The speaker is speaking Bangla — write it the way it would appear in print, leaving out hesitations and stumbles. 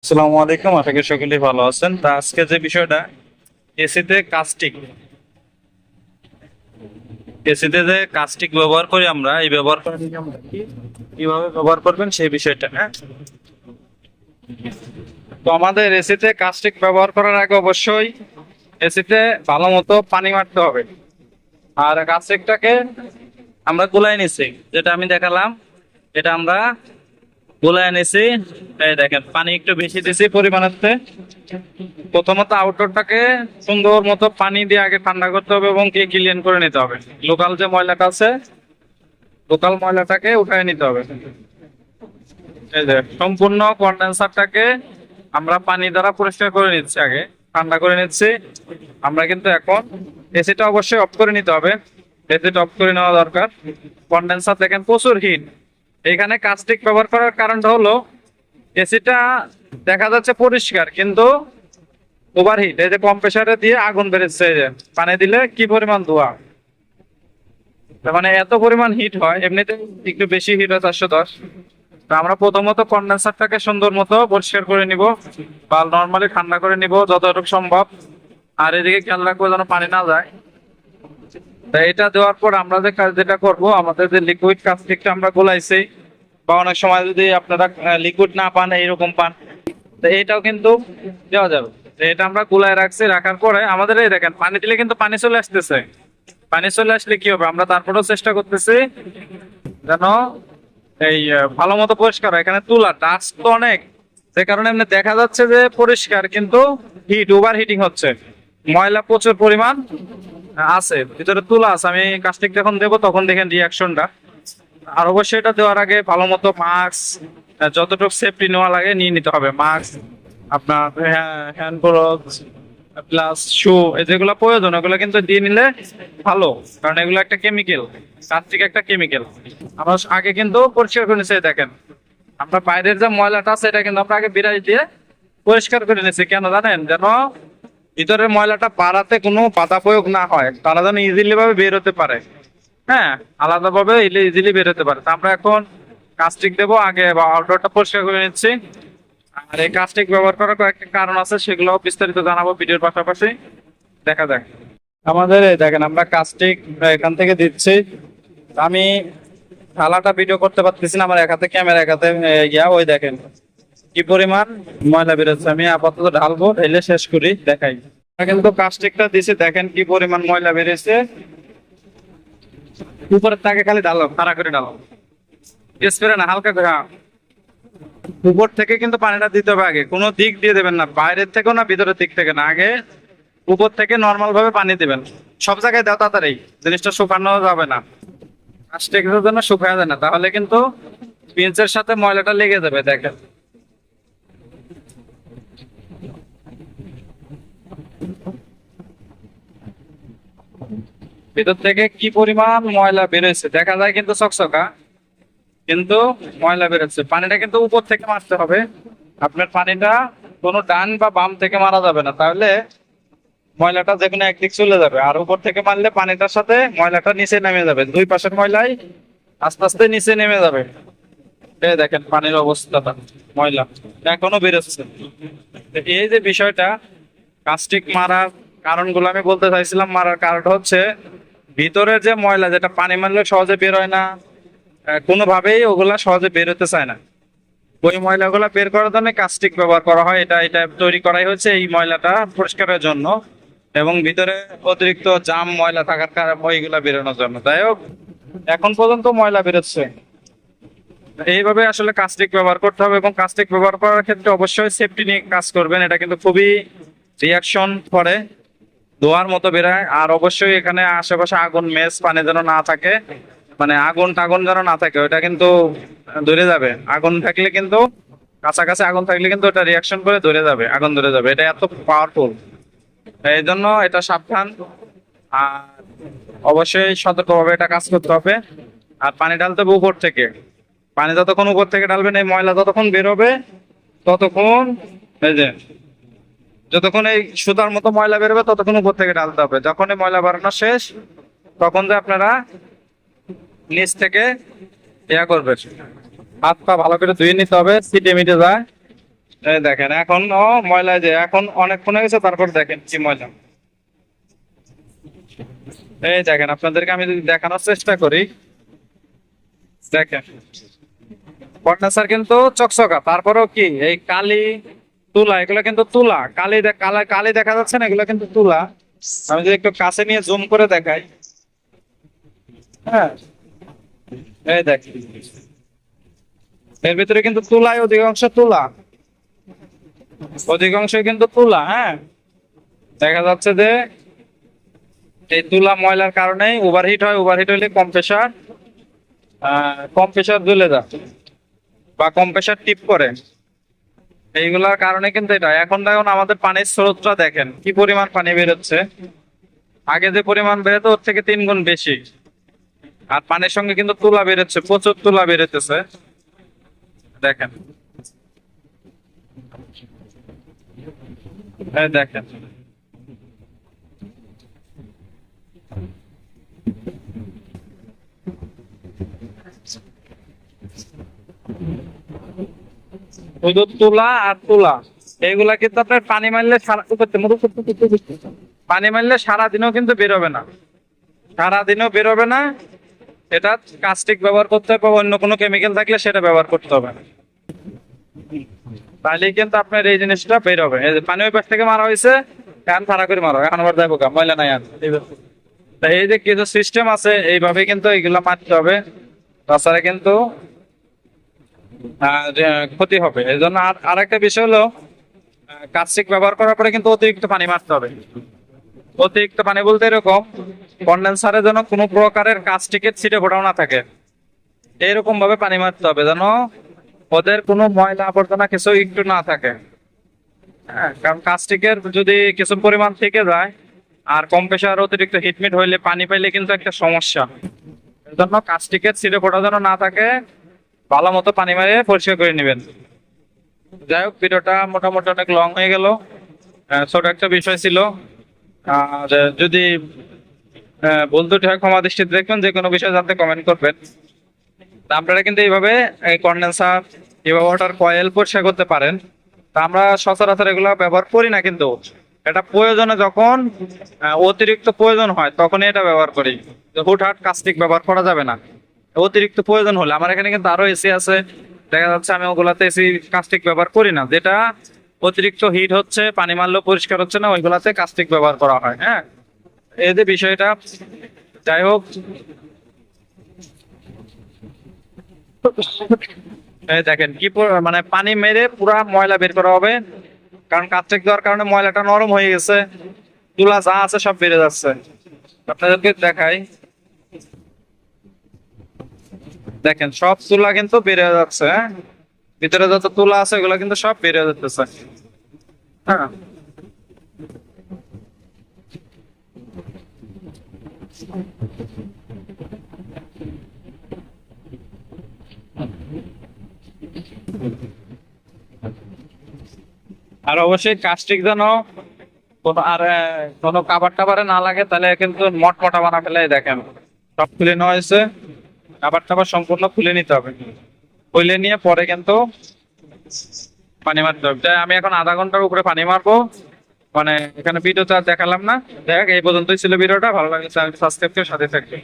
আসসালামু আলাইকুম, আশা করি সকলেই ভালো আছেন। তা আজকে যে বিষয়টা, এসিতে কাস্টিক এসিতে যে কাস্টিক ব্যবহার করি আমরা, এই ব্যবহার করা থেকে আমরা কিভাবে ব্যবহার করবেন সেই বিষয়টা। হ্যাঁ, তো আমাদের এসিতে কাস্টিক ব্যবহার করার আগে অবশ্যই এসিতে ভালো মতো পানি মারতে হবে। আর কাস্টিকটাকে আমরা গুলাই নিছি, যেটা আমি দেখালাম, এটা আমরা গুলাই এনেছি। এই দেখেন, পানি একটু বেশি দিছি পরিমাণের। প্রথমত আউটডোরটাকে সুন্দর মতো পানি দিয়ে আগে ঠান্ডা করতে হবে এবং কি ক্লিন করে নিতে হবে। লোকাল যে ময়লাটা আছে, লোকাল ময়লাটাকে উঠায় নিতে হবে। এই যে সম্পূর্ণ কন্ডেন্সারটাকে আমরা পানি দ্বারা পরিষ্কার করে নিচ্ছি, আগে ঠান্ডা করে নিচ্ছি। আমরা কিন্তু এখন এসিটা অবশ্যই অফ করে নিতে হবে। এসিটা অফ করে নেওয়া দরকার। কন্ডেন্সার দেখেন প্রচুর হিট। এখানে কাস্টিক ব্যবহার করার কারণটা হলো, এসিটা দেখা যাচ্ছে পরিষ্কার কিন্তু ওভারহিট। এই যে কম্প্রেসারে দিয়ে আগুন বেরোচ্ছে, এই যে পানি দিলে কি পরিমাণ ধোঁয়া। তার মানে এত পরিমাণ হিট হয়, এমনিতে একটু বেশি হিট হয় 410। তো আমরা প্রথমত কন্ডেন্সারটাকে সুন্দর মতো পরিষ্কার করে নিব বা নর্মালি ঠান্ডা করে নিব যতটুকু সম্ভব। আর এদিকে খেয়াল রাখবো যেন পানি না যায়। তা এটা দেওয়ার পর আমরা যে কাজ যেটা করবো, আমাদের যে লিকুইড কাস্টিকটা আমরা গোলাইছি, বা অনেক সময় যদি আপনারা লিকুইড না পান, এইরকম পান, তো এটাও কিন্তু দেওয়া যাবে। তো এটা আমরা গুলায় রাখছি, রাখার পরে আমাদের এই দেখেন পানি দিলে কিন্তু পানি চলে আসতেছে। পানি চলে আসলে কি হবে, আমরা তারপরেও চেষ্টা করতেছি যেন এই ভালো মতো পরিষ্কার হয়। এখানে তুলা ডাস্ট তো অনেক, যে কারণে এমনি দেখা যাচ্ছে যে পরিষ্কার, কিন্তু হিট ওভার হিটিং হচ্ছে, ময়লা প্রচুর পরিমাণ আছে ভিতরে, তুলা আছে। আমি কাস্টিক যখন দেবো তখন দেখেন রিয়াকশনটা। আর অবশ্যই এটা দেওয়ার আগে ভালো মতো মাস্ক, যতটুকু সেফটি নেওয়া লাগে নিয়ে নিতে হবে। মাস্ক, আপনার হ্যান্ড গ্লোভস প্লাস শু, যেগুলো প্রয়োজন ওগুলো কিন্তু দিয়ে নিলে ভালো। কারণ এগুলো একটা কেমিক্যাল, কাস্টিক একটা কেমিক্যাল। আমরা আগে কিন্তু পরিষ্কার করে নিচ্ছি। দেখেন, আমরা বাইরের যে ময়লাটা আছে এটা কিন্তু আমরা আগে বিরাজ দিয়ে পরিষ্কার করে নিচ্ছি। কেন জানেন? যেন ভিতরের ময়লাটা পাড়াতে কোনো বাধা প্রয়োগ না হয়, তারা যেন ইজিলি ভাবে বের হতে পারে। হ্যাঁ, আলাদা ভাবে ইজিলি বের হতে পারে। তো আমরা এখন কাস্টিক দেবো আগে, বা আউটডোরটা পরিষ্কার করে নিচ্ছি। আর এই কাস্টিক ব্যবহার করার কয়েকটা কারণ আছে, সেগুলো বিস্তারিত জানাবো ভিডিওর পাশাপাশি। দেখা যাক। আমাদের এই দেখেন, আমরা কাস্টিক এখান থেকে দিচ্ছি। আমি থালাটা ভিডিও করতে পারতেছি না, আমার এক হাতে ক্যামেরা, এক হাতে ওই দেখেন কি পরিমাণ ময়লা বেরোচ্ছে। আমি আপাতত ঢালবো, ঢেলে শেষ করি দেখাই। আমরা কিন্তু কাস্টিকটা দিছি, দেখেন কি পরিমাণ ময়লা বেরিয়েছে। উপরের তাকে খালি ঢালো, খাড়া করে ঢালো, স্প্রে না, হালকা করে। উপর থেকে কিন্তু পানিটা দিতে হবে আগে, কোনো দিক দিয়ে দেবেন না, বাইরের থেকেও না ভিতরের দিক থেকে না, আগে উপর থেকে নর্মাল ভাবে পানি দিবেন। সব জায়গায় দাও তাড়াতাড়ি, জিনিসটা শুকানো যাবে না। প্লাস্টিকের জন্য শুকায় যায় না, তাহলে কিন্তু পিঞ্চের সাথে ময়লাটা লেগে যাবে। দেখেন, ভিতর থেকে কি পরিমাণ ময়লা বেরোচ্ছে দেখা যায়, কিন্তু চকচকা, কিন্তু ময়লা বেরোচ্ছে। পানিটা কিন্তু উপর থেকে মারতে হবে। আপনার পানিটা কোনো ডান বা বাম থেকে মারা যাবে না, তাহলে ময়লাটা যে কোনো একদিক চলে যাবে। আর উপর থেকে মারলে পানিটার সাথে ময়লাটা নিচে নেমে যাবে, দুই পাশের ময়লাই আস্তে আস্তে নিচে নেমে যাবে। এই দেখেন পানির অবস্থাটা, ময়লা এখনো বেরোচ্ছে। এই যে বিষয়টা, কাস্টিক মারার কারণগুলো আমি বলতে চাইছিলাম। মারার কারণটা হচ্ছে, ভিতরের যে ময়লা, যেটা পানি মারলে সহজে বের হয় না, কোনোভাবেই ওগুলা সহজে বের হতে চায় না, ওই ময়লাগুলা বের করার জন্য কাস্টিক ব্যবহার করা হয়। এটা এটা তৈরি করাই হচ্ছে এই ময়লাটা পরিষ্কারের জন্য, এবং ভিতরে অতিরিক্ত জাম ময়লা থাকার কারণে ওইগুলা বেরোনোর জন্য। তাই হোক, এখন পর্যন্ত ময়লা বেরোচ্ছে। এইভাবে আসলে কাস্টিক ব্যবহার করতে হবে, এবং কাস্টিক ব্যবহার করার ক্ষেত্রে অবশ্যই সেফটি নিয়ে কাজ করবেন। এটা কিন্তু খুবই রিয়াকশন করে, ধোয়ার মতো বেরোয়। আর অবশ্যই এখানে আশেপাশে আগুন, মেস পানি যেন না থাকে, মানে আগুন টাগুন যেন না থাকে, ওটা কিন্তু ধরে যাবে। আগুন থাকলে কিন্তু, কাছাকাছি আগুন থাকলে কিন্তু ওটা রিয়াকশন করে ধরে যাবে, আগুন ধরে যাবে। এটা এত পাওয়ারফুল, এই জন্য এটা সাবধান। আর অবশ্যই সতর্কভাবে এটা কাজ করতে হবে। আর পানি ঢালতে হবে উপর থেকে। পানি যতক্ষণ উপর থেকে ঢালবেন, এই ময়লা যতক্ষণ বেরোবে ততক্ষণ, এই যে যতক্ষণ এই সুতার মতো ময়লা বেরোবে ততক্ষণ উপর থেকে ঢালতে হবে। যখন এই ময়লা বাড়ানো শেষ, তখন যে আপনারা নিচ থেকে করবেন, হাত পা ভালো করে ধুয়ে নিতে হবে, সিটে মিটে যায়। এই দেখেন এখন ময়লা, যে এখন অনেকক্ষণ হয়ে গেছে, তারপর দেখেন কি ময়লা। এই দেখেন, আপনাদেরকে আমি যদি দেখানোর চেষ্টা করি, দেখেন কন্ডেন্সার কিন্তু চকচকা, তারপরেও কি এই কালি তুলা, এগুলো কিন্তু তুলা, কালি দেখা যাচ্ছে না, এগুলো কিন্তু তুলা। আমি যদি একটু কাছে নিয়ে জুম করে দেখাই, হ্যাঁ এই দেখেন, এর ভিতরে কিন্তু তুলাই, অধিকাংশ তুলা, অধিকাংশ কিন্তু তুলা। হ্যাঁ, দেখা যাচ্ছে যে এই তুলা ময়লার কারণেই ওভারহিট হয়, ওভারহিট হলে কম্প্রেসার জ্বলে যায় বা কম্প্রেসার টিপ করে, এইগুলার কারণে কিন্তু এটা। এখন দেখুন আমাদের পানির স্রোতটা দেখেন কি পরিমাণ পানি বেরোচ্ছে, আগে যে পরিমাণ বেরোতো ওর থেকে 3 গুণ বেশি। আর পানির সঙ্গে কিন্তু তুলা বেরোচ্ছে, প্রচুর তুলা বেরোতেছে, দেখেন এই দেখেন। শুধু তুলা আর তুলা, এইগুলা কিন্তু আপনার পানি মারলে পানি মারলে সারাদিনও কিন্তু বেরোবে না, সারাদিনও বেরোবে না। এটা কাস্টিক ব্যবহার করতে হবে, বা অন্য কোনো কেমিক্যাল থাকলে সেটা ব্যবহার করতে হবে, তাহলে কিন্তু আপনার এই জিনিসটা বেরোবে। এই যে পানি ওই পাশ থেকে মারা হয়েছে, এখন খাড়া করে মারো, এখন আবার যাবো ময়লা নাই আর। তাই এই যে কিছু সিস্টেম আছে, এইভাবে কিন্তু এইগুলা মারতে হবে, তাছাড়া কিন্তু যে ক্ষতি হবে। এই জন্য আর একটা বিষয় হলো, কাস্টিক ব্যবহার করার পরে কিন্তু অতিরিক্ত পানি মারতে হবে। অতিরিক্ত পানি বলতে এরকম, কন্ডেন্সারে যেন কোনো প্রকারের কাস্টিকের ছিটে ফোটাও না থাকে, এইরকম ভাবে পানি মারতে হবে যেন ওদের কোনো ময়লা আবর্জনা কিছু একটু না থাকে। হ্যাঁ, কারণ কাস্টিকের যদি কিছু পরিমাণ থেকে যায়, আর কম্প্রেসার অতিরিক্ত হিটমিট হইলে পানি পাইলে কিন্তু একটা সমস্যা। এর জন্য কাস্টিকের ছিটে ফোটা যেন না থাকে, ভালো মতো পানি মারিয়ে পরিষ্কার করে নেবেন। যাই হোক, ভিডিওটা মোটামুটি অনেক লং হয়ে গেল, ছোট একটা বিষয় ছিল। আর যদি ভুল ত্রুটি হয় ক্ষমা দৃষ্টিতে দেখবেন, যে কোনো বিষয় জানতে কমেন্ট করবেন। তা আপনারা কিন্তু এইভাবে এই কন্ডেন্সার, ওয়াটার কয়েল পরিষ্কার করতে পারেন। তা আমরা সচরাচর এগুলো ব্যবহার করি না, কিন্তু এটা প্রয়োজনে যখন অতিরিক্ত প্রয়োজন হয় তখনই এটা ব্যবহার করি। হুটহাট কাস্টিক ব্যবহার করা যাবে না, অতিরিক্ত প্রয়োজন হলে। আমার এখানে কিন্তু আরো এসি আছে, দেখা যাচ্ছে আমি ওগুলাতে এসি কাস্টিক ব্যবহার করি না, যেটা অতিরিক্ত হিট হচ্ছে, পানি মারলেও পরিষ্কার হচ্ছে না, ওইগুলাতে কাস্টিক ব্যবহার করা হয়। হ্যাঁ, এই যে বিষয়টা। যাই হোক, এই দেখেন কি মানে পানি মেরে পুরা ময়লা বের করা হবে, কারণ কাস্টিক দেওয়ার কারণে ময়লাটা নরম হয়ে গেছে, তুলা যা আছে সব বেড়ে যাচ্ছে। আপনাদেরকে দেখাই, দেখেন সব তুলা কিন্তু বেড়ে যাচ্ছে। হ্যাঁ, ভিতরে যত তুলা আছে ওগুলো কিন্তু সব বেড়ে যাচ্ছে। হ্যাঁ, আর অবশ্যই কাস্টিক যেন কোনো কাবার টাবারে না লাগে, তাহলে কিন্তু মটমটা বানা ফেলে। দেখেন সব খুলে নেওয়া হয়েছে, কাবার টাবার সম্পূর্ণ খুলে নিতে হবে, খুলে নিয়ে পরে কিন্তু পানি মারতে হবে। তাই আমি এখন আধা ঘন্টার উপরে পানি মারবো। মানে এখানে ভিডিওটা দেখালাম না, দেখ এই পর্যন্তই ছিল ভিডিওটা। ভালো লাগলে চ্যানেলটি সাবস্ক্রাইব করে সাথে থাকবে।